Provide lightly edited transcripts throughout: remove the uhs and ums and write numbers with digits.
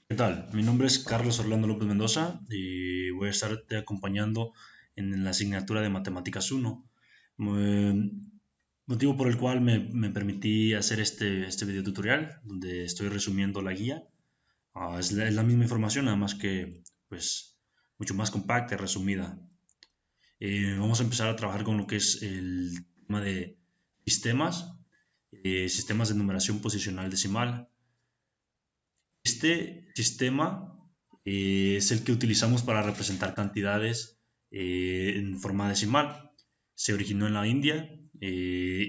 ¿Qué tal? Mi nombre es Carlos Orlando López Mendoza y voy a estarte acompañando en la asignatura de Matemáticas 1. Eh, Motivo por el cual me permití hacer este video tutorial donde estoy resumiendo la guía. Es la misma información, nada más que pues mucho más compacta y resumida. Vamos a empezar a trabajar con lo que es el tema de sistemas, sistemas de numeración posicional decimal. Este sistema es el que utilizamos para representar cantidades en forma decimal. Se originó en la India.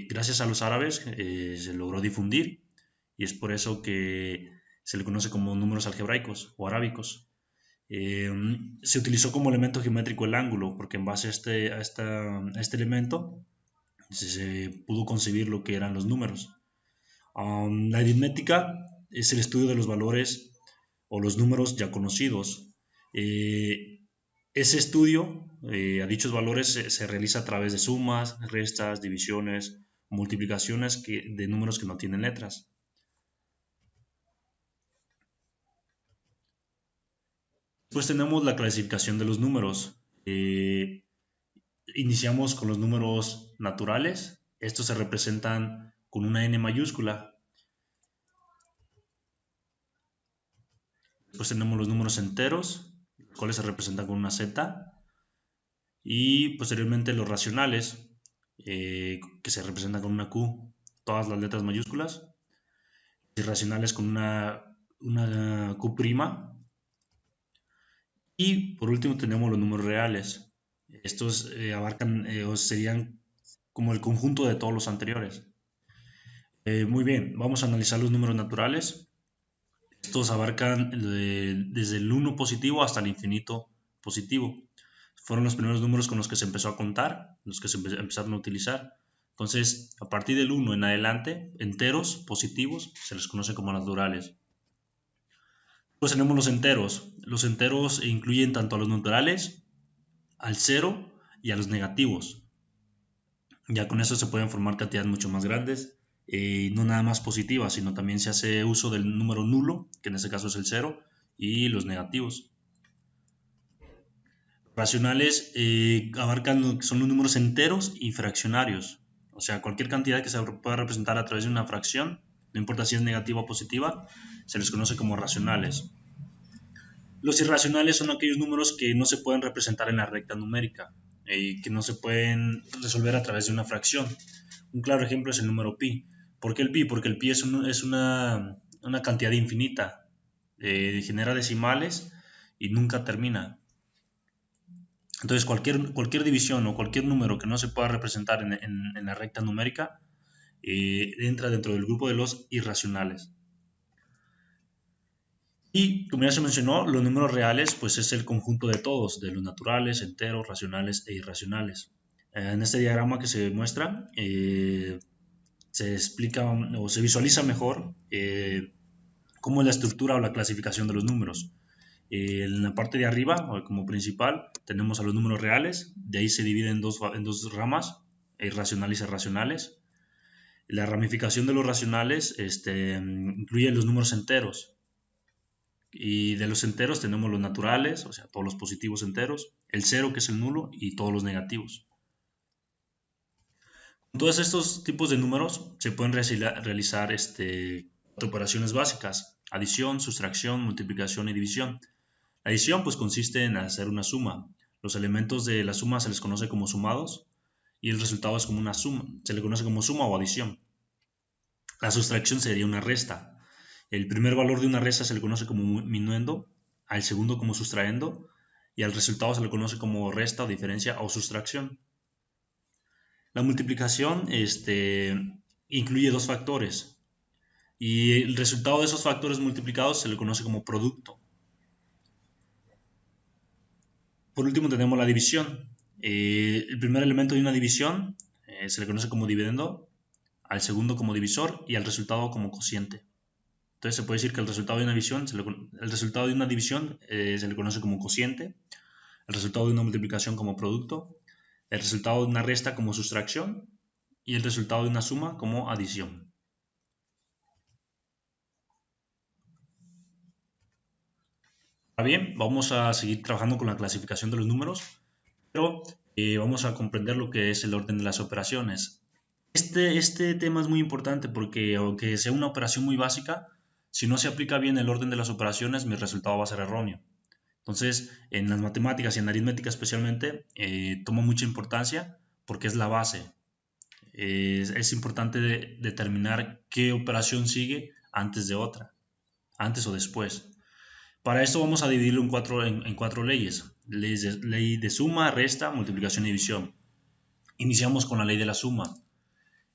Gracias a los árabes se logró difundir y es por eso que se le conoce como números algebraicos o arábicos. Eh, Se utilizó como elemento geométrico el ángulo, porque en base a este elemento se pudo concebir lo que eran los números. La aritmética es el estudio de los valores o los números ya conocidos. Ese estudio a dichos valores se realiza a través de sumas, restas, divisiones, multiplicaciones de números que no tienen letras. Después tenemos la clasificación de los números. Iniciamos con los números naturales. Estos se representan con una n mayúscula. Después tenemos los números enteros, los cuales se representan con una z. Y posteriormente los racionales, que se representan con una Q, todas las letras mayúsculas. Irracionales con una Q'. Y por último tenemos los números reales. Estos abarcan o serían como el conjunto de todos los anteriores. Muy bien, vamos a analizar los números naturales. Estos abarcan desde el 1 positivo hasta el infinito positivo. Fueron los primeros números con los que se empezó a contar, los que se empezaron a utilizar. Entonces, a partir del 1 en adelante, enteros positivos se les conoce como naturales. Pues tenemos los enteros. Los enteros incluyen tanto a los naturales, al cero y a los negativos. Ya con eso se pueden formar cantidades mucho más grandes, no nada más positivas, sino también se hace uso del número nulo, que en este caso es el cero, y los negativos. Racionales abarcan lo que son los números enteros y fraccionarios. O sea, cualquier cantidad que se pueda representar a través de una fracción, no importa si es negativa o positiva, se les conoce como racionales. Los irracionales son aquellos números que no se pueden representar en la recta numérica y que no se pueden resolver a través de una fracción. Un claro ejemplo es el número pi. ¿Por qué el pi? Porque el pi es una cantidad infinita, genera decimales y nunca termina. Entonces cualquier división o cualquier número que no se pueda representar en la recta numérica entra dentro del grupo de los irracionales. Y como ya se mencionó, los números reales pues es el conjunto de todos, de los naturales, enteros, racionales e irracionales. En este diagrama que se muestra se explica o se visualiza mejor cómo es la estructura o la clasificación de los números. En la parte de arriba, o como principal, tenemos a los números reales, de ahí se divide en dos ramas, irracionales y racionales. La ramificación de los racionales incluye los números enteros. Y de los enteros tenemos los naturales, o sea, todos los positivos enteros, el cero, que es el nulo, y todos los negativos. Con todos estos tipos de números se pueden realizar cuatro operaciones básicas: adición, sustracción, multiplicación y división. La adición pues consiste en hacer una suma. Los elementos de la suma se les conoce como sumados y el resultado es como una suma, se le conoce como suma o adición. La sustracción sería una resta. El primer valor de una resta se le conoce como minuendo, al segundo como sustraendo y al resultado se le conoce como resta o diferencia o sustracción. La multiplicación incluye dos factores y el resultado de esos factores multiplicados se le conoce como producto. Por último tenemos la división. El primer elemento de una división se le conoce como dividendo, al segundo como divisor y al resultado como cociente. Entonces se puede decir que el resultado de una división se le conoce como cociente, el resultado de una multiplicación como producto, el resultado de una resta como sustracción y el resultado de una suma como adición. Bien, vamos a seguir trabajando con la clasificación de los números, pero vamos a comprender lo que es el orden de las operaciones. Este tema es muy importante porque aunque sea una operación muy básica, si no se aplica bien el orden de las operaciones, mi resultado va a ser erróneo. Entonces, en las matemáticas y en aritmética especialmente, toma mucha importancia porque es la base. Es importante determinar qué operación sigue antes de otra, antes o después. Para esto vamos a dividirlo en cuatro leyes. Ley de suma, resta, multiplicación y división. Iniciamos con la ley de la suma.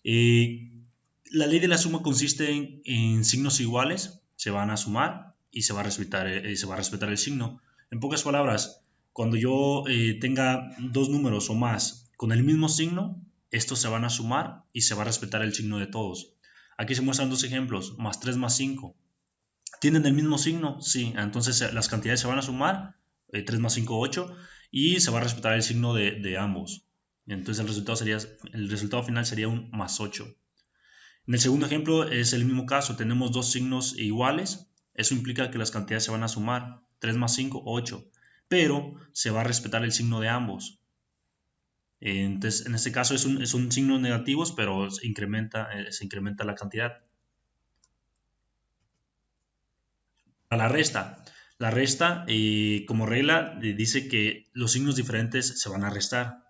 La ley de la suma consiste en signos iguales, se van a sumar y se va a respetar el signo. En pocas palabras, cuando yo tenga dos números o más con el mismo signo, estos se van a sumar y se va a respetar el signo de todos. Aquí se muestran dos ejemplos, más 3 más 5. ¿Tienen el mismo signo? Sí, entonces las cantidades se van a sumar, 3 más 5, 8, y se va a respetar el signo de ambos. Entonces el resultado final sería un más 8. En el segundo ejemplo es el mismo caso, tenemos dos signos iguales, eso implica que las cantidades se van a sumar, 3 más 5, 8, pero se va a respetar el signo de ambos. Entonces, en este caso son signos negativos, pero se incrementa la cantidad. A la resta como regla, dice que los signos diferentes se van a restar.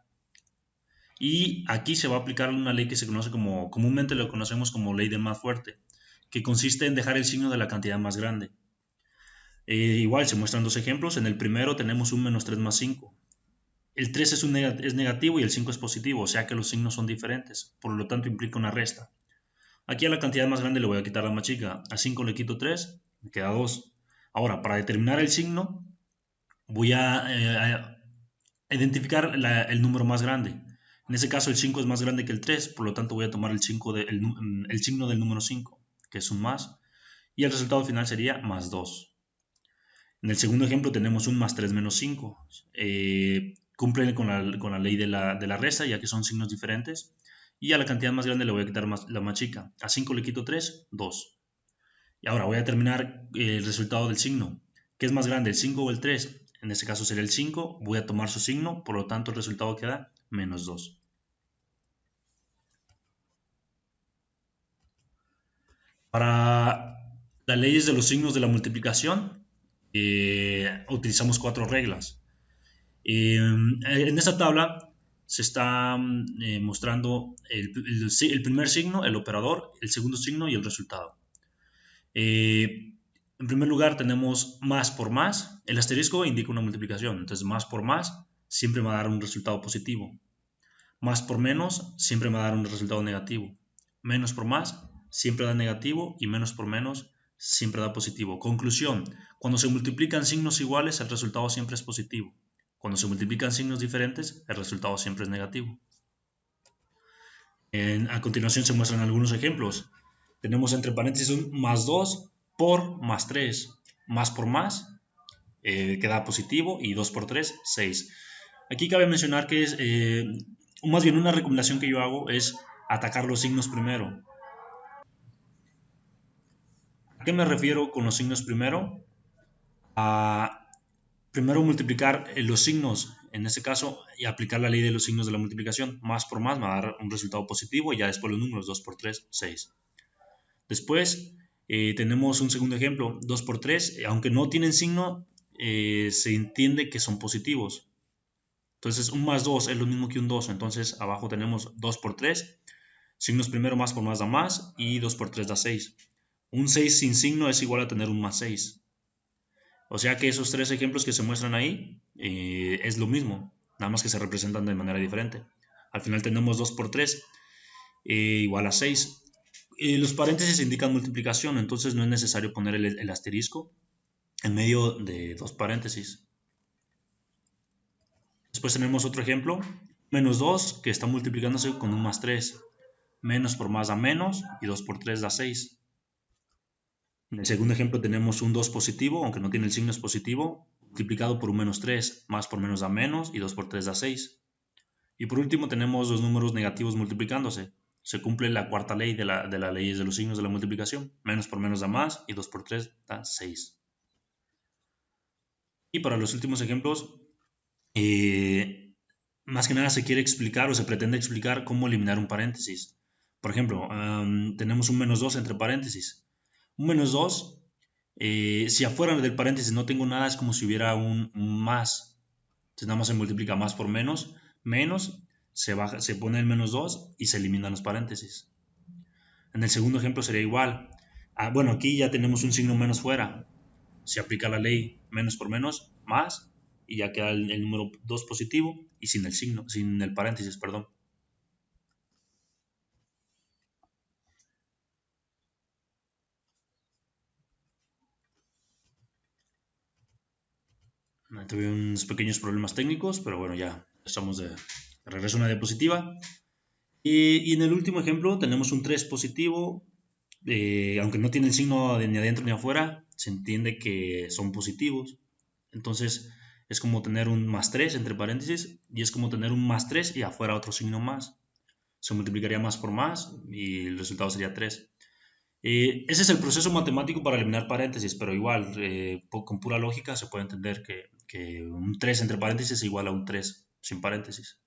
Y aquí se va a aplicar una ley que se conoce comúnmente lo conocemos como ley del más fuerte, que consiste en dejar el signo de la cantidad más grande. Igual se muestran dos ejemplos. En el primero tenemos un menos 3 más 5. El 3 es negativo y el 5 es positivo, o sea que los signos son diferentes, por lo tanto implica una resta. Aquí a la cantidad más grande le voy a quitar la más chica. A 5 le quito 3, me queda 2. Ahora, para determinar el signo, voy a identificar el número más grande. En ese caso el 5 es más grande que el 3, por lo tanto voy a tomar el signo del número 5, que es un más, y el resultado final sería más 2. En el segundo ejemplo tenemos un más 3 menos 5. Cumple con la ley de la resta, ya que son signos diferentes. Y a la cantidad más grande le voy a quitar la más chica. A 5 le quito 3, 2. Y ahora voy a determinar el resultado del signo. ¿Qué es más grande, el 5 o el 3? En este caso sería el 5. Voy a tomar su signo, por lo tanto el resultado queda menos 2. Para las leyes de los signos de la multiplicación, utilizamos cuatro reglas. En esta tabla se está mostrando el primer signo, el operador, el segundo signo y el resultado. En primer lugar tenemos más por más. El asterisco indica una multiplicación, entonces más por más siempre me va a dar un resultado positivo. Más por menos siempre me va a dar un resultado negativo. Menos por más siempre da negativo y menos por menos siempre da positivo. Conclusión, cuando se multiplican signos iguales el resultado siempre es positivo. Cuando se multiplican signos diferentes el resultado siempre es negativo. A continuación se muestran algunos ejemplos. Tenemos entre paréntesis un más 2 por más 3. Más por más queda positivo y 2 por 3, 6. Aquí cabe mencionar que es, más bien una recomendación que yo hago es atacar los signos primero. ¿A qué me refiero con los signos primero? A primero multiplicar los signos, en este caso, y aplicar la ley de los signos de la multiplicación. Más por más me va a dar un resultado positivo y ya después los números 2 por 3, 6. Después tenemos un segundo ejemplo, 2 por 3, aunque no tienen signo, se entiende que son positivos. Entonces un más 2 es lo mismo que un 2, entonces abajo tenemos 2 por 3, signos primero más por más da más y 2 por 3 da 6. Un 6 sin signo es igual a tener un más 6. O sea que esos tres ejemplos que se muestran ahí es lo mismo, nada más que se representan de manera diferente. Al final tenemos 2 por 3 igual a 6. Los paréntesis indican multiplicación, entonces no es necesario poner el asterisco en medio de dos paréntesis. Después tenemos otro ejemplo, menos 2 que está multiplicándose con un más 3. Menos por más da menos y 2 por 3 da 6. En el segundo ejemplo tenemos un 2 positivo, aunque no tiene el signo es positivo, multiplicado por un menos 3. Más por menos da menos y 2 por 3 da 6. Y por último tenemos los números negativos multiplicándose. Se cumple la cuarta ley de las leyes de los signos de la multiplicación. Menos por menos da más y 2 por 3 da 6. Y para los últimos ejemplos, más que nada se quiere explicar o se pretende explicar cómo eliminar un paréntesis. Por ejemplo, tenemos un -2 entre paréntesis. Un -2, si afuera del paréntesis no tengo nada, es como si hubiera un más. Entonces nada más se multiplica más por menos, menos, se pone el -2 y se eliminan los paréntesis. En el segundo ejemplo sería igual. Bueno, aquí ya tenemos un signo menos fuera. Se aplica la ley menos por menos, más, y ya queda el número 2 positivo y sin el signo, sin el paréntesis, perdón. Tuve unos pequeños problemas técnicos, pero bueno, ya estamos de regreso a una diapositiva. Y en el último ejemplo tenemos un 3 positivo, aunque no tiene el signo ni adentro ni afuera, se entiende que son positivos. Entonces es como tener un +3 entre paréntesis y es como tener un +3 y afuera otro signo más. Se multiplicaría más por más y el resultado sería 3. Ese es el proceso matemático para eliminar paréntesis, pero igual, con pura lógica se puede entender que un 3 entre paréntesis es igual a un 3 sin paréntesis.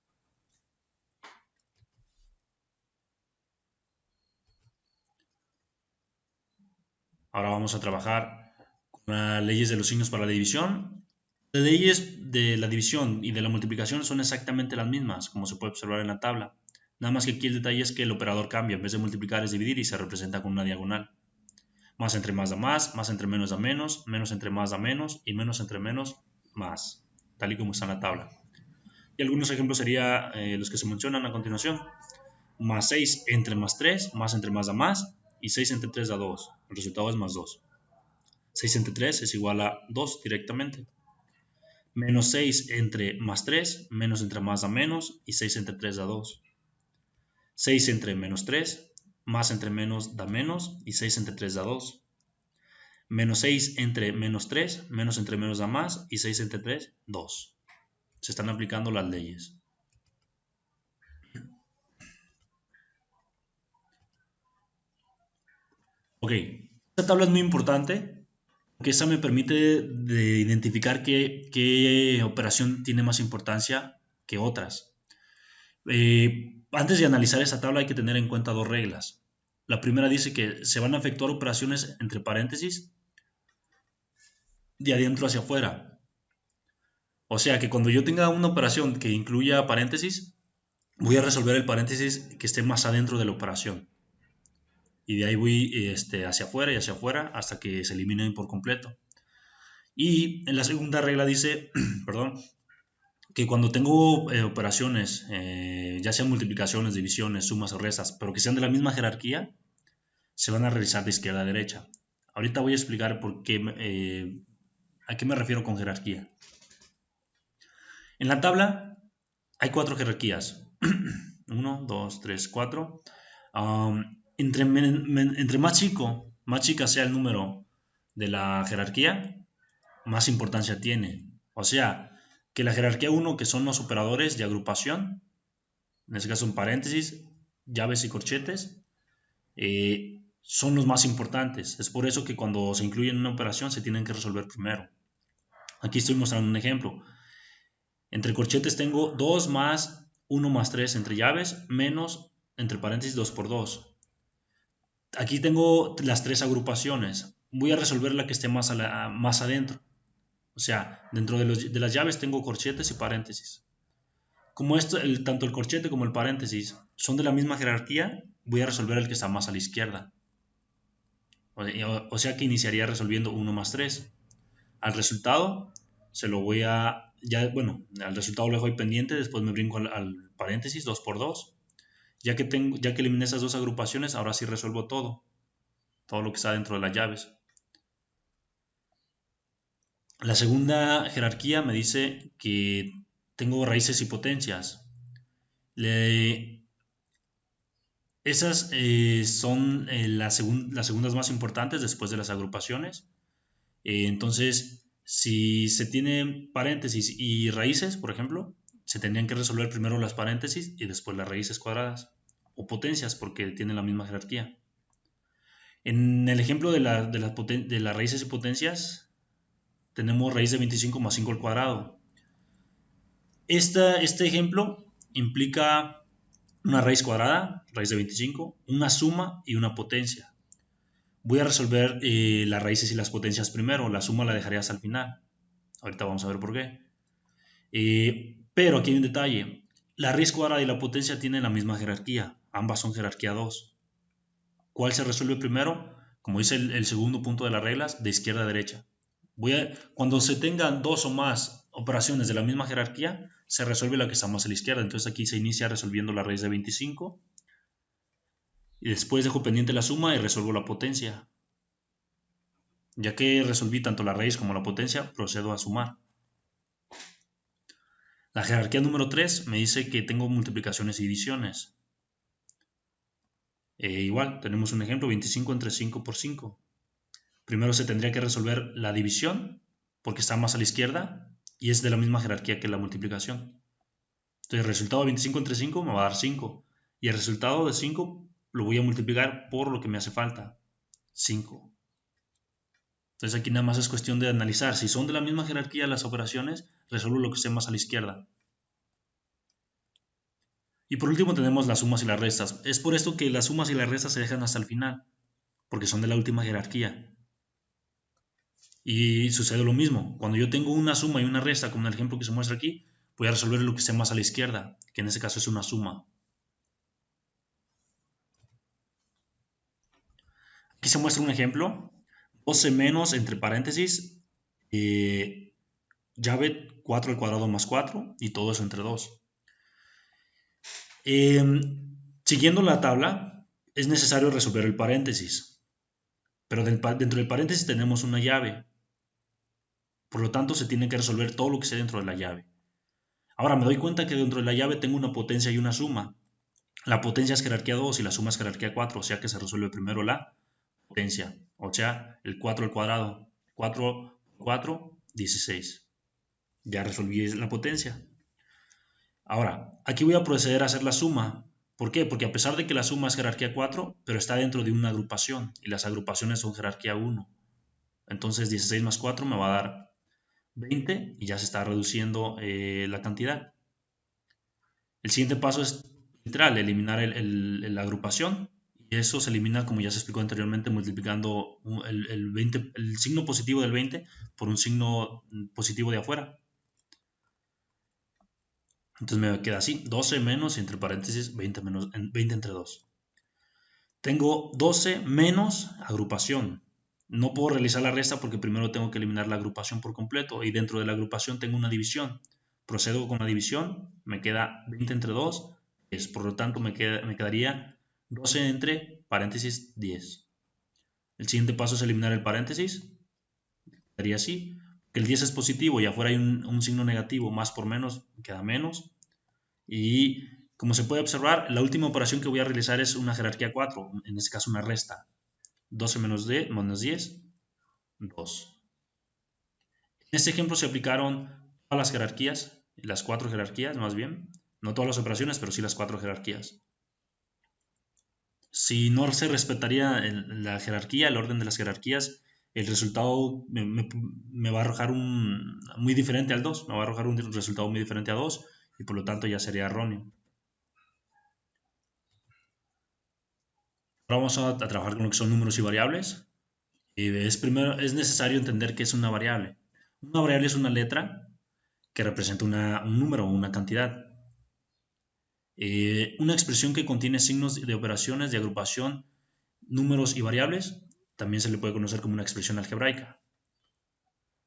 Ahora vamos a trabajar con las leyes de los signos para la división. Las leyes de la división y de la multiplicación son exactamente las mismas, como se puede observar en la tabla. Nada más que aquí el detalle es que el operador cambia. En vez de multiplicar es dividir y se representa con una diagonal. Más entre más da más entre menos da menos entre más da menos y menos entre menos más, tal y como está en la tabla. Y algunos ejemplos serían los que se mencionan a continuación. +6 entre +3, más entre más da más, y 6 entre 3 da 2. El resultado es +2. 6 entre 3 es igual a 2 directamente. -6 entre +3, menos entre más da menos, y 6 entre 3 da 2. 6 entre -3, más entre menos da menos, y 6 entre 3 da 2. -6 entre -3, menos entre menos da más, y 6 entre 3, 2. Se están aplicando las leyes. Ok, esta tabla es muy importante porque esta me permite de identificar qué operación tiene más importancia que otras. Antes de analizar esta tabla hay que tener en cuenta dos reglas. La primera dice que se van a efectuar operaciones entre paréntesis de adentro hacia afuera. O sea que cuando yo tenga una operación que incluya paréntesis, voy a resolver el paréntesis que esté más adentro de la operación. Y de ahí voy hacia afuera y hacia afuera hasta que se eliminen por completo. Y en la segunda regla dice, perdón, que cuando tengo operaciones, ya sean multiplicaciones, divisiones, sumas o restas, pero que sean de la misma jerarquía, se van a realizar de izquierda a derecha. Ahorita voy a explicar por qué, a qué me refiero con jerarquía. En la tabla hay 4 jerarquías. 1, 2, 3, 4. Entre más chica sea el número de la jerarquía, más importancia tiene. O sea, que la jerarquía 1, que son los operadores de agrupación, en este caso en paréntesis, llaves y corchetes, son los más importantes. Es por eso que cuando se incluyen en una operación se tienen que resolver primero. Aquí estoy mostrando un ejemplo. Entre corchetes tengo 2 más 1 más 3 entre llaves, menos, entre paréntesis, 2 por 2. Aquí tengo las 3 agrupaciones. Voy a resolver la que esté más adentro. O sea, dentro de las llaves tengo corchetes y paréntesis. Como tanto el corchete como el paréntesis son de la misma jerarquía, voy a resolver el que está más a la izquierda. O sea que iniciaría resolviendo 1 más 3. Al resultado se lo voy a... al resultado lo dejo ahí pendiente, después me brinco al paréntesis 2 por 2. Ya que eliminé esas dos agrupaciones, ahora sí resuelvo todo lo que está dentro de las llaves. La segunda jerarquía me dice que tengo raíces y potencias. Esas son las segundas más importantes después de las agrupaciones. Entonces, si se tienen paréntesis y raíces, por ejemplo, se tendrían que resolver primero las paréntesis y después las raíces cuadradas, o potencias, porque tienen la misma jerarquía. En el ejemplo de las raíces y potencias, tenemos raíz de 25 más 5 al cuadrado. Este ejemplo implica una raíz cuadrada, raíz de 25, una suma y una potencia. Voy a resolver las raíces y las potencias primero, la suma la dejaré hasta el final. Ahorita vamos a ver por qué. Pero aquí hay un detalle. La raíz cuadrada y la potencia tienen la misma jerarquía. Ambas son jerarquía 2. ¿Cuál se resuelve primero? Como dice el segundo punto de las reglas, de izquierda a derecha. Cuando se tengan dos o más operaciones de la misma jerarquía, se resuelve la que está más a la izquierda. Entonces aquí se inicia resolviendo la raíz de 25. Y después dejo pendiente la suma y resuelvo la potencia. Ya que resolví tanto la raíz como la potencia, procedo a sumar. La jerarquía número 3 me dice que tengo multiplicaciones y divisiones. Igual, tenemos un ejemplo, 25 entre 5 por 5. Primero se tendría que resolver la división, porque está más a la izquierda, y es de la misma jerarquía que la multiplicación. Entonces el resultado de 25 entre 5 me va a dar 5. Y el resultado de 5 lo voy a multiplicar por lo que me hace falta, 5. Entonces aquí nada más es cuestión de analizar. Si son de la misma jerarquía las operaciones, resuelvo lo que esté más a la izquierda. Y por último tenemos las sumas y las restas. Es por esto que las sumas y las restas se dejan hasta el final, porque son de la última jerarquía. Y sucede lo mismo. Cuando yo tengo una suma y una resta, como en el ejemplo que se muestra aquí, voy a resolver lo que esté más a la izquierda, que en este caso es una suma. Aquí se muestra un ejemplo. 12 menos, entre paréntesis, llave 4 al cuadrado más 4, y todo eso entre 2. Siguiendo la tabla, es necesario resolver el paréntesis. Pero dentro del paréntesis tenemos una llave. Por lo tanto, se tiene que resolver todo lo que esté dentro de la llave. Ahora me doy cuenta que dentro de la llave tengo una potencia y una suma. La potencia es jerarquía 2 y la suma es jerarquía 4, o sea que se resuelve primero la potencia, o sea, el 4 al cuadrado. 4 por 4, 16. Ya resolví la potencia. Ahora, aquí voy a proceder a hacer la suma. ¿Por qué? Porque a pesar de que la suma es jerarquía 4, pero está dentro de una agrupación, y las agrupaciones son jerarquía 1. Entonces 16 más 4 me va a dar 20 y ya se está reduciendo la cantidad. El siguiente paso es literal, eliminar la agrupación, y eso se elimina, como ya se explicó anteriormente, multiplicando el signo positivo del 20 por un signo positivo de afuera. Entonces me queda así, 12 menos, entre paréntesis, 20 entre 2. Tengo 12 menos agrupación. No puedo realizar la resta porque primero tengo que eliminar la agrupación por completo, y dentro de la agrupación tengo una división. Procedo con la división, me queda 20 entre 2, por lo tanto me quedaría 12 entre paréntesis 10. El siguiente paso es eliminar el paréntesis, quedaría así, que el 10 es positivo y afuera hay un signo negativo, más por menos, queda menos, y como se puede observar, la última operación que voy a realizar es una jerarquía 4, en este caso una resta. 12 menos 10, 2. En este ejemplo se aplicaron todas las jerarquías, las 4 jerarquías más bien, no todas las operaciones, pero sí las 4 jerarquías. Si no se respetaría la jerarquía, el orden de las jerarquías, el resultado me va a arrojar muy diferente al 2, me va a arrojar un resultado muy diferente a 2, y por lo tanto ya sería erróneo. Ahora vamos a trabajar con lo que son números y variables. Es necesario entender qué es una variable. Una variable es una letra que representa un número o una cantidad. Una expresión que contiene signos de operaciones de agrupación, números y variables, también se le puede conocer como una expresión algebraica.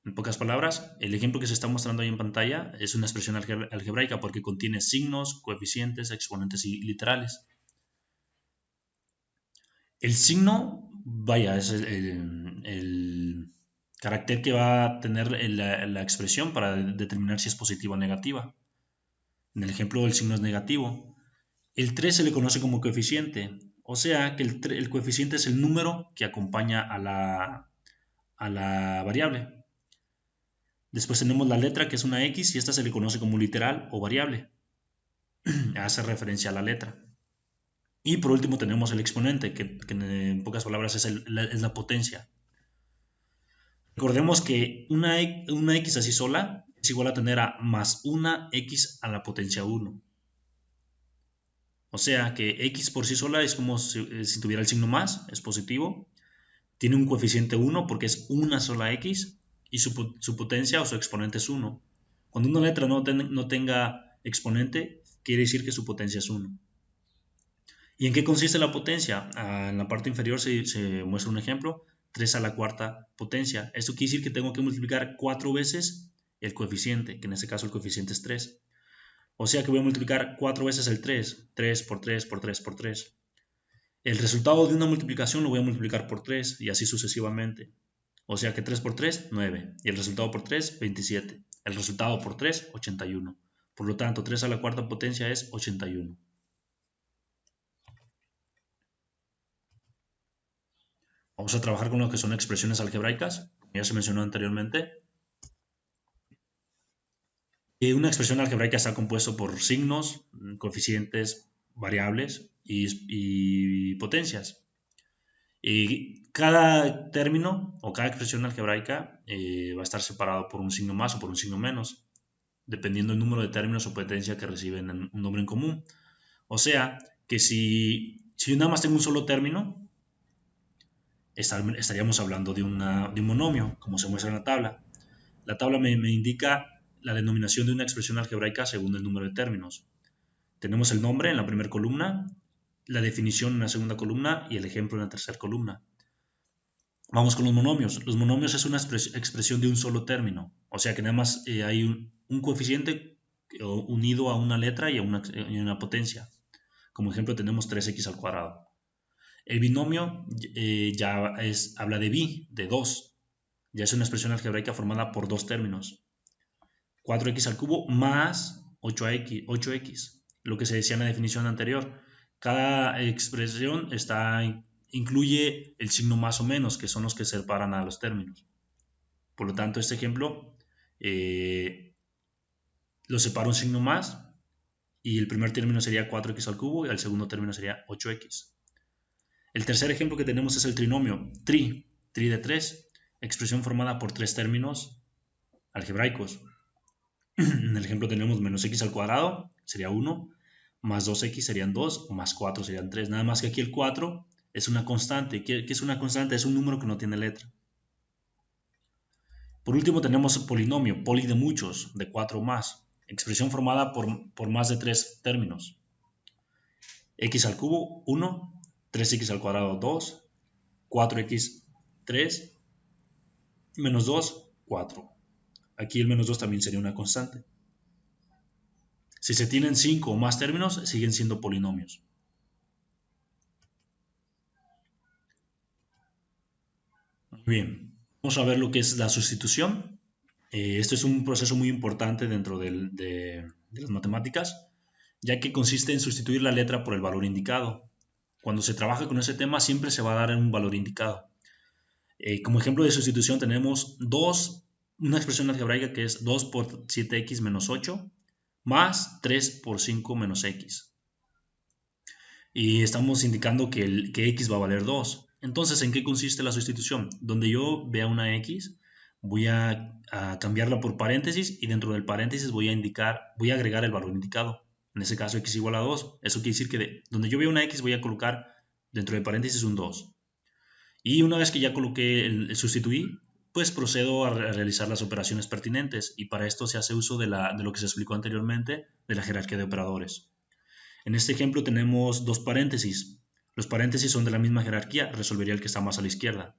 En pocas palabras, el ejemplo que se está mostrando ahí en pantalla es una expresión algebraica porque contiene signos, coeficientes, exponentes y literales. El signo, vaya, es el carácter que va a tener la expresión para determinar si es positiva o negativa. En el ejemplo, el signo es negativo. El 3 se le conoce como coeficiente, o sea que el coeficiente es el número que acompaña a la variable. Después tenemos la letra, que es una X, y esta se le conoce como literal o variable. Hace referencia a la letra. Y por último tenemos el exponente, que en pocas palabras es la potencia. Recordemos que una x así sola es igual a tener a más una x a la potencia 1. O sea que x por sí sola es como si tuviera el signo más, es positivo. Tiene un coeficiente 1 porque es una sola x y su potencia o su exponente es 1. Cuando una letra no tenga exponente, quiere decir que su potencia es 1. ¿Y en qué consiste la potencia? En la parte inferior se muestra un ejemplo, 3 a la cuarta potencia. Esto quiere decir que tengo que multiplicar 4 veces el coeficiente, que en este caso el coeficiente es 3. O sea que voy a multiplicar 4 veces el 3, 3 por 3 por 3 por 3. El resultado de una multiplicación lo voy a multiplicar por 3 y así sucesivamente. O sea que 3 por 3, 9. Y el resultado por 3, 27. El resultado por 3, 81. Por lo tanto, 3 a la cuarta potencia es 81. Vamos a trabajar con lo que son expresiones algebraicas, como ya se mencionó anteriormente. Una expresión algebraica está compuesta por signos, coeficientes, variables y potencias. Y cada término o cada expresión algebraica va a estar separado por un signo más o por un signo menos, dependiendo del número de términos o potencia que reciben en un nombre en común. O sea, que si yo nada más tengo un solo término, estaríamos hablando de un monomio, como se muestra en la tabla. La tabla me indica la denominación de una expresión algebraica según el número de términos. Tenemos el nombre en la primera columna, la definición en la segunda columna y el ejemplo en la tercera columna. Vamos con los monomios. Los monomios es una expresión de un solo término, o sea que nada más hay un coeficiente unido a una letra y a una potencia. Como ejemplo tenemos 3x al cuadrado. El binomio habla de de 2. Ya es una expresión algebraica formada por dos términos. 4x al cubo más 8x, lo que se decía en la definición anterior. Cada expresión incluye el signo más o menos, que son los que separan a los términos. Por lo tanto, este ejemplo lo separa un signo más y el primer término sería 4x al cubo y el segundo término sería 8x. El tercer ejemplo que tenemos es el trinomio, tri de 3, expresión formada por tres términos algebraicos. En el ejemplo tenemos menos x al cuadrado, sería 1, más 2x serían 2, más 4 serían 3. Nada más que aquí el 4 es una constante. ¿Qué es una constante? Es un número que no tiene letra. Por último tenemos el polinomio, poli de muchos, de 4 o más, expresión formada por más de 3 términos. X al cubo, 1, 3x al cuadrado, 2, 4x, 3, menos 2, 4. Aquí el menos 2 también sería una constante. Si se tienen 5 o más términos, siguen siendo polinomios. Muy bien, vamos a ver lo que es la sustitución. Esto es un proceso muy importante dentro de las matemáticas, ya que consiste en sustituir la letra por el valor indicado. Cuando se trabaja con ese tema siempre se va a dar un valor indicado. Como ejemplo de sustitución tenemos una expresión algebraica que es 2 por 7x menos 8 más 3 por 5 menos x. Y estamos indicando que x va a valer 2. Entonces, ¿en qué consiste la sustitución? Donde yo vea una x, voy a cambiarla por paréntesis y dentro del paréntesis voy a agregar el valor indicado. En ese caso, x igual a 2. Eso quiere decir que donde yo vea una x voy a colocar dentro de paréntesis un 2. Y una vez que ya coloqué el sustituí, pues procedo a realizar las operaciones pertinentes. Y para esto se hace uso de lo que se explicó anteriormente, de la jerarquía de operadores. En este ejemplo tenemos dos paréntesis. Los paréntesis son de la misma jerarquía, resolvería el que está más a la izquierda.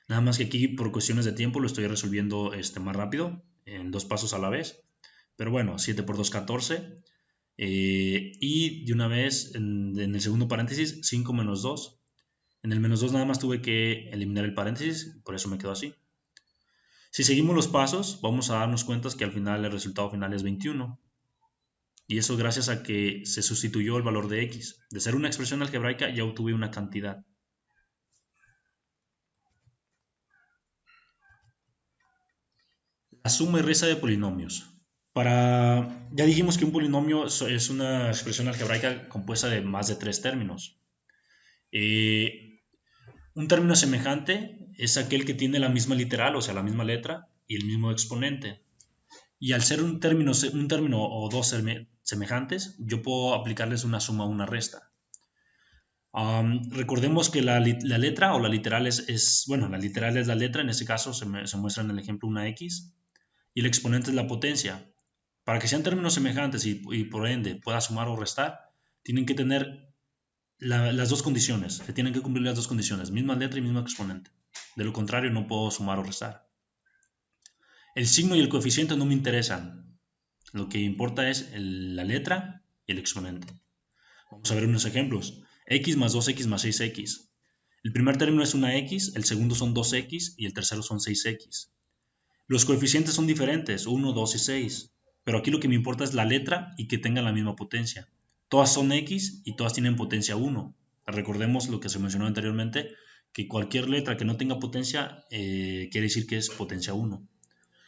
Nada más que aquí por cuestiones de tiempo lo estoy resolviendo más rápido, en 2 pasos a la vez. Pero bueno, 7 por 2, 14. Y de una vez en el segundo paréntesis, 5 menos 2. En el menos 2 nada más tuve que eliminar el paréntesis, por eso me quedó así. Si seguimos los pasos, vamos a darnos cuenta que al final el resultado final es 21. Y eso gracias a que se sustituyó el valor de x. De ser una expresión algebraica ya obtuve una cantidad. La suma y resta de polinomios. Ya dijimos que un polinomio es una expresión algebraica compuesta de más de 3 términos. Un término semejante es aquel que tiene la misma literal, o sea, la misma letra y el mismo exponente. Y al ser un término o dos semejantes, yo puedo aplicarles una suma o una resta. Recordemos que la letra o la literal bueno, la literal es la letra, en este caso se muestra en el ejemplo una X, y el exponente es la potencia. Para que sean términos semejantes y por ende pueda sumar o restar, tienen que tener las dos condiciones, se tienen que cumplir las dos condiciones, misma letra y mismo exponente. De lo contrario, no puedo sumar o restar. El signo y el coeficiente no me interesan. Lo que importa es la letra y el exponente. Vamos a ver unos ejemplos. X más 2X más 6X. El primer término es una X, el segundo son 2X y el tercero son 6X. Los coeficientes son diferentes, 1, 2 y 6. Pero aquí lo que me importa es la letra y que tengan la misma potencia. Todas son X y todas tienen potencia 1. Recordemos lo que se mencionó anteriormente, que cualquier letra que no tenga potencia quiere decir que es potencia 1.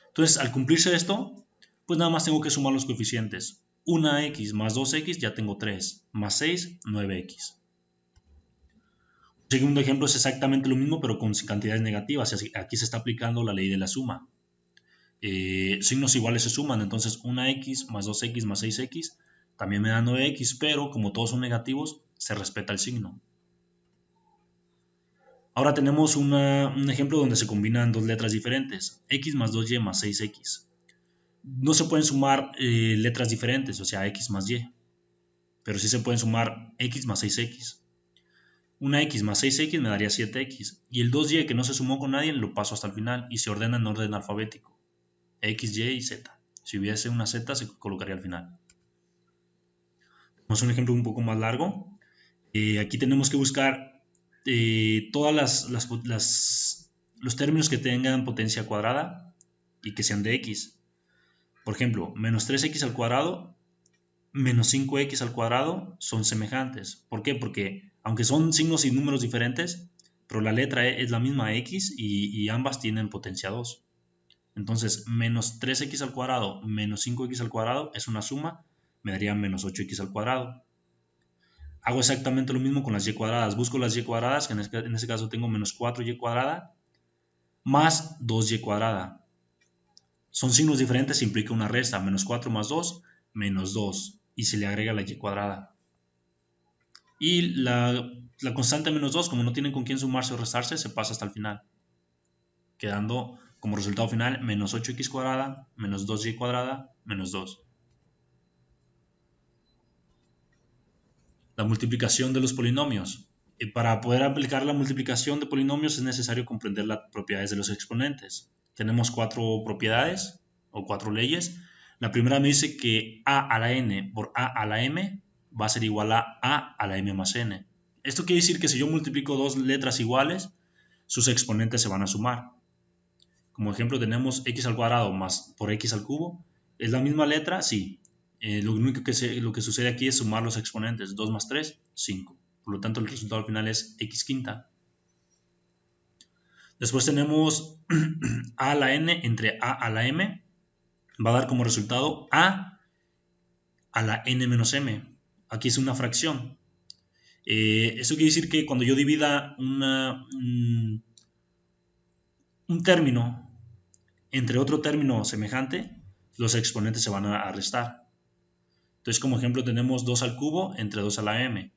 Entonces, al cumplirse esto, pues nada más tengo que sumar los coeficientes. Una X más 2X ya tengo 3, más 6, 9X. Un segundo ejemplo es exactamente lo mismo, pero con cantidades negativas. Aquí se está aplicando la ley de la suma. Signos iguales se suman, entonces una X más 2X más 6X también me da 9X, pero como todos son negativos, se respeta el signo. Ahora tenemos un ejemplo donde se combinan dos letras diferentes, X más 2Y más 6X. No se pueden sumar letras diferentes, o sea, X más Y, pero sí se pueden sumar X más 6X. Una X más 6X me daría 7X, y el 2Y que no se sumó con nadie lo paso hasta el final y se ordena en orden alfabético. X, Y y Z. Si hubiese una Z se colocaría al final. Vamos a un ejemplo un poco más largo. Aquí tenemos que buscar todas los términos que tengan potencia cuadrada y que sean de X. Por ejemplo, menos 3X al cuadrado, menos 5X al cuadrado son semejantes. ¿Por qué? Porque aunque son signos y números diferentes, pero la letra es la misma X y ambas tienen potencia 2. Entonces, menos 3X al cuadrado menos 5X al cuadrado es una suma, me daría menos 8X al cuadrado. Hago exactamente lo mismo con las Y cuadradas. Busco las Y cuadradas, que en este caso tengo menos 4Y cuadrada, más 2Y cuadrada. Son signos diferentes, implica una resta. Menos 4 más 2, menos 2. Y se le agrega la Y cuadrada. Y la constante menos 2, como no tienen con quién sumarse o restarse, se pasa hasta el final, quedando como resultado final menos 8X cuadrada, menos 2Y cuadrada, menos 2. La multiplicación de los polinomios. Para poder aplicar la multiplicación de polinomios es necesario comprender las propiedades de los exponentes. Tenemos 4 propiedades o 4 leyes. La primera me dice que a a la n por a a la m va a ser igual a la m más n. Esto quiere decir que si yo multiplico dos letras iguales, sus exponentes se van a sumar. Como ejemplo tenemos x al cuadrado más por x al cubo. ¿Es la misma letra? Sí. Lo único lo que sucede aquí es sumar los exponentes. 2 más 3, 5. Por lo tanto, el resultado final es x quinta. Después tenemos a a la n entre a a la m. Va a dar como resultado a la n menos m. Aquí es una fracción. Eso quiere decir que cuando yo divida un término entre otro término semejante, los exponentes se van a restar. Entonces, como ejemplo, tenemos 2 al cubo entre 2 a la m.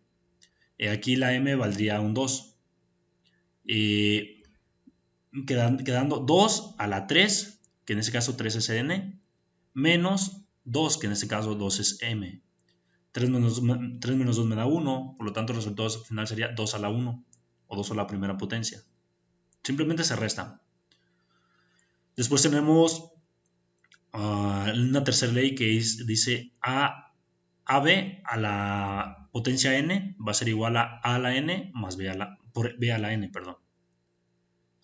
Aquí la m valdría un 2. Quedando 2 a la 3, que en este caso 3 es n, menos 2, que en este caso 2 es m. 3 menos 2 me da 1, por lo tanto el resultado final sería 2 a la 1, o 2 a la primera potencia. Simplemente se restan. Después tenemos una tercera ley que dice AB a la potencia n va a ser igual a la n más b a la n, perdón.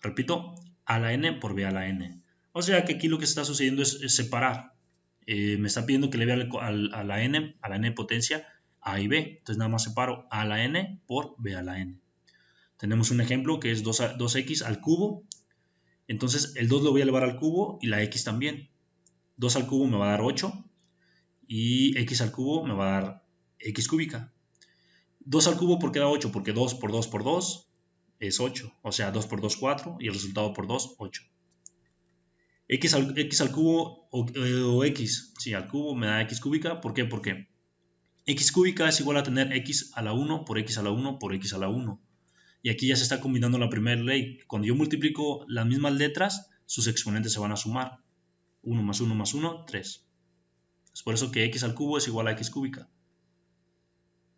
Repito, a la n por b a la n. O sea que aquí lo que está sucediendo es separar. Me está pidiendo que le vea a la n potencia a y b. Entonces nada más separo a la n por b a la n. Tenemos un ejemplo que es 2x al cubo. Entonces el 2 lo voy a elevar al cubo y la x también. 2 al cubo me va a dar 8 y x al cubo me va a dar x cúbica. 2 al cubo, ¿por qué da 8? Porque 2 por 2 por 2 es 8. O sea, 2 por 2, 4 y el resultado por 2, 8. X al cubo o x, sí, al cubo me da x cúbica. ¿Por qué? Porque x cúbica es igual a tener x a la 1 por x a la 1 por x a la 1. Y aquí ya se está combinando la primera ley. Cuando yo multiplico las mismas letras, sus exponentes se van a sumar. 1 más 1 más 1, 3. Es por eso que x al cubo es igual a x cúbica.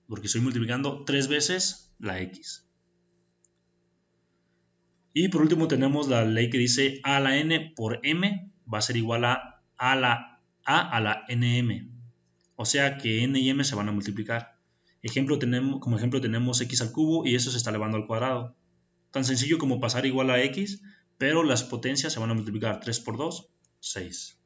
Porque estoy multiplicando 3 veces la x. Y por último tenemos la ley que dice a a la n por m va a ser igual a la nm. O sea que n y m se van a multiplicar. Como ejemplo tenemos x al cubo y eso se está elevando al cuadrado. Tan sencillo como pasar igual a x, pero las potencias se van a multiplicar. 3 por 2, 6.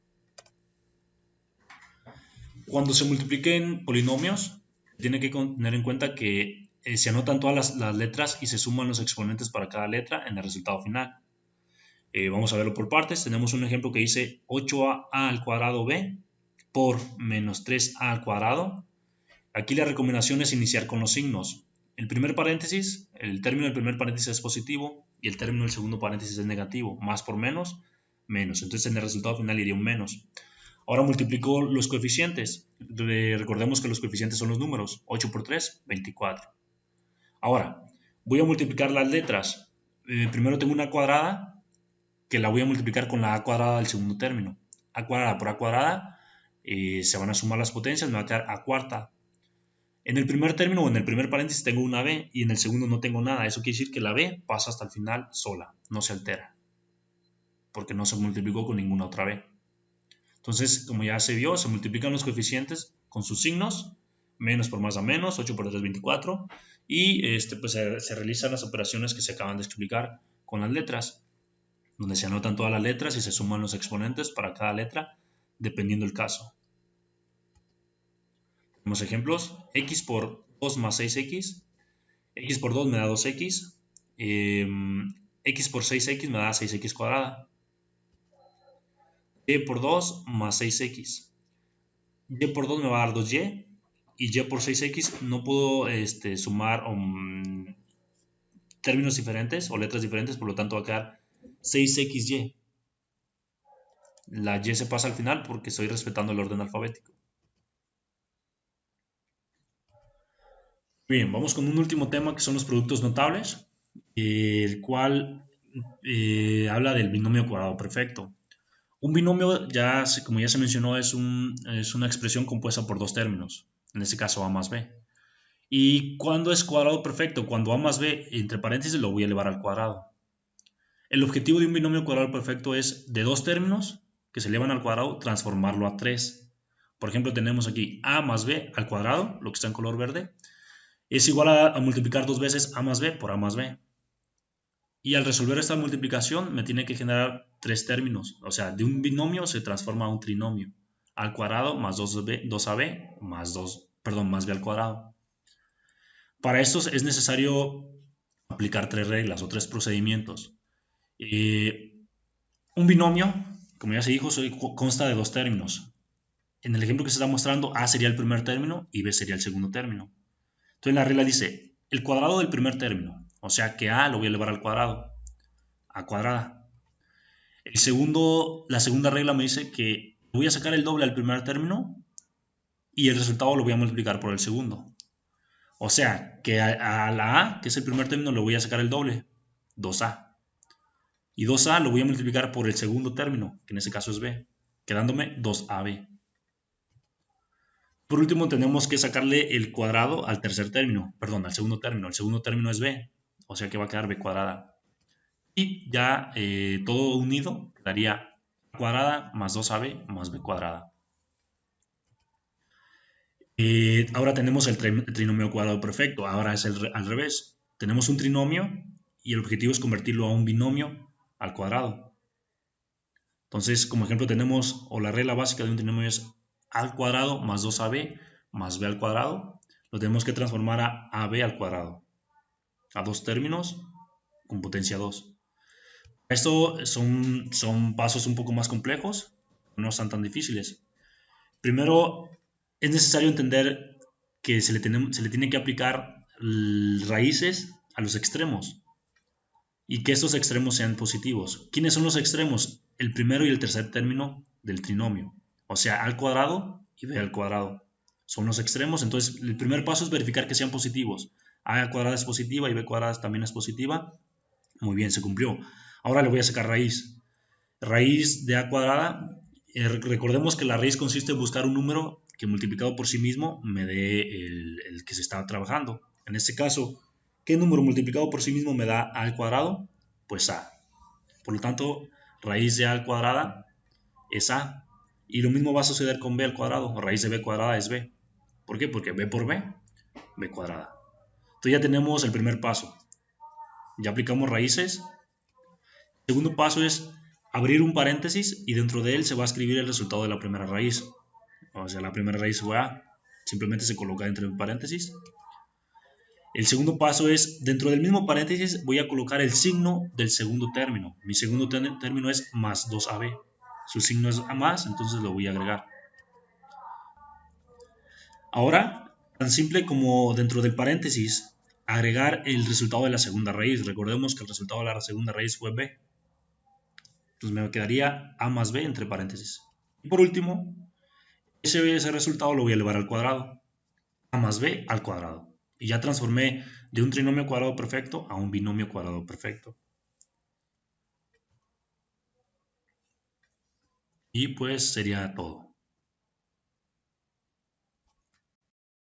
Cuando se multipliquen polinomios, tiene que tener en cuenta que se anotan todas las letras y se suman los exponentes para cada letra en el resultado final. Vamos a verlo por partes. Tenemos un ejemplo que dice 8a al cuadrado b por menos 3a al cuadrado. Aquí la recomendación es iniciar con los signos. El primer paréntesis, el término del primer paréntesis es positivo y el término del segundo paréntesis es negativo. Más por menos, menos. Entonces en el resultado final iría un menos. Ahora multiplico los coeficientes. Recordemos que los coeficientes son los números. 8 por 3, 24. Ahora, voy a multiplicar las letras. Primero tengo una cuadrada que la voy a multiplicar con la a cuadrada del segundo término. A cuadrada por a cuadrada, se van a sumar las potencias, me va a quedar a cuarta. En el primer término o en el primer paréntesis tengo una b y en el segundo no tengo nada. Eso quiere decir que la b pasa hasta el final sola, no se altera, porque no se multiplicó con ninguna otra b. Entonces, como ya se vio, se multiplican los coeficientes con sus signos, menos por más a menos, 8 por 3, 24, y pues se realizan las operaciones que se acaban de explicar con las letras, donde se anotan todas las letras y se suman los exponentes para cada letra, dependiendo del caso. Tenemos ejemplos: x por 2 más 6x, x por 2 me da 2x, x por 6x me da 6x cuadrada, y por 2 más 6x, y por 2 me va a dar 2y, y y por 6x no puedo sumar términos diferentes o letras diferentes, por lo tanto va a quedar 6xy. La y se pasa al final porque estoy respetando el orden alfabético. Bien, vamos con un último tema que son los productos notables, el cual habla del binomio cuadrado perfecto. Un binomio, como ya se mencionó, es una expresión compuesta por dos términos, en este caso a más b. ¿Y cuándo es cuadrado perfecto? Cuando a más b, entre paréntesis, lo voy a elevar al cuadrado. El objetivo de un binomio cuadrado perfecto es de dos términos que se elevan al cuadrado, transformarlo a 3. Por ejemplo, tenemos aquí a más b al cuadrado, lo que está en color verde, es igual a multiplicar dos veces a más b por a más b. Y al resolver esta multiplicación me tiene que generar tres términos. O sea, de un binomio se transforma a un trinomio. Al cuadrado más 2ab más b al cuadrado. Para esto es necesario aplicar tres reglas o tres procedimientos. Un binomio, como ya se dijo, consta de dos términos. En el ejemplo que se está mostrando, a sería el primer término y b sería el segundo término. Entonces la regla dice, el cuadrado del primer término, o sea que a lo voy a elevar al cuadrado, a cuadrada. La segunda regla me dice que voy a sacar el doble al primer término y el resultado lo voy a multiplicar por el segundo. O sea que a la a, que es el primer término, le voy a sacar el doble, 2a. Y 2a lo voy a multiplicar por el segundo término, que en este caso es b, quedándome 2ab. Por último, tenemos que sacarle el cuadrado al tercer término, perdón, al segundo término. El segundo término es b, o sea que va a quedar b cuadrada. Y ya todo unido daría a cuadrada más 2ab más b cuadrada. Ahora tenemos el trinomio cuadrado perfecto. Ahora es al revés. Tenemos un trinomio y el objetivo es convertirlo a un binomio al cuadrado. Entonces, como ejemplo tenemos, o la regla básica de un trinomio es a al cuadrado más 2ab más b al cuadrado. Lo tenemos que transformar a ab al cuadrado. A dos términos con potencia 2. Esto son pasos un poco más complejos, no están tan difíciles. Primero, es necesario entender que se le tiene que aplicar raíces a los extremos. y que estos extremos sean positivos. ¿Quiénes son los extremos? El primero y el tercer término del trinomio, o sea, a al cuadrado y b al cuadrado. Son los extremos, entonces el primer paso es verificar que sean positivos. A al cuadrado es positiva y b cuadrada también es positiva. Muy bien, se cumplió. Ahora le voy a sacar raíz. Raíz de a cuadrada, recordemos que la raíz consiste en buscar un número que multiplicado por sí mismo me dé el que se está trabajando. En este caso, ¿qué número multiplicado por sí mismo me da a al cuadrado? Pues a. Por lo tanto, raíz de a al cuadrada es a. Y lo mismo va a suceder con b al cuadrado. Raíz de b cuadrada es b. ¿Por qué? Porque b por b, b cuadrada. Entonces ya tenemos el primer paso. Ya aplicamos raíces. El segundo paso es abrir un paréntesis y dentro de él se va a escribir el resultado de la primera raíz. O sea, la primera raíz fue a. Simplemente se coloca entre un paréntesis. El segundo paso es, dentro del mismo paréntesis, voy a colocar el signo del segundo término. Mi segundo término es más 2ab. Su signo es a más, entonces lo voy a agregar. Ahora, tan simple como dentro del paréntesis, agregar el resultado de la segunda raíz. Recordemos que el resultado de la segunda raíz fue b. Entonces me quedaría a más b entre paréntesis. Y por último, ese resultado lo voy a elevar al cuadrado. A más b al cuadrado. Y ya transformé de un trinomio cuadrado perfecto a un binomio cuadrado perfecto. Y pues sería todo.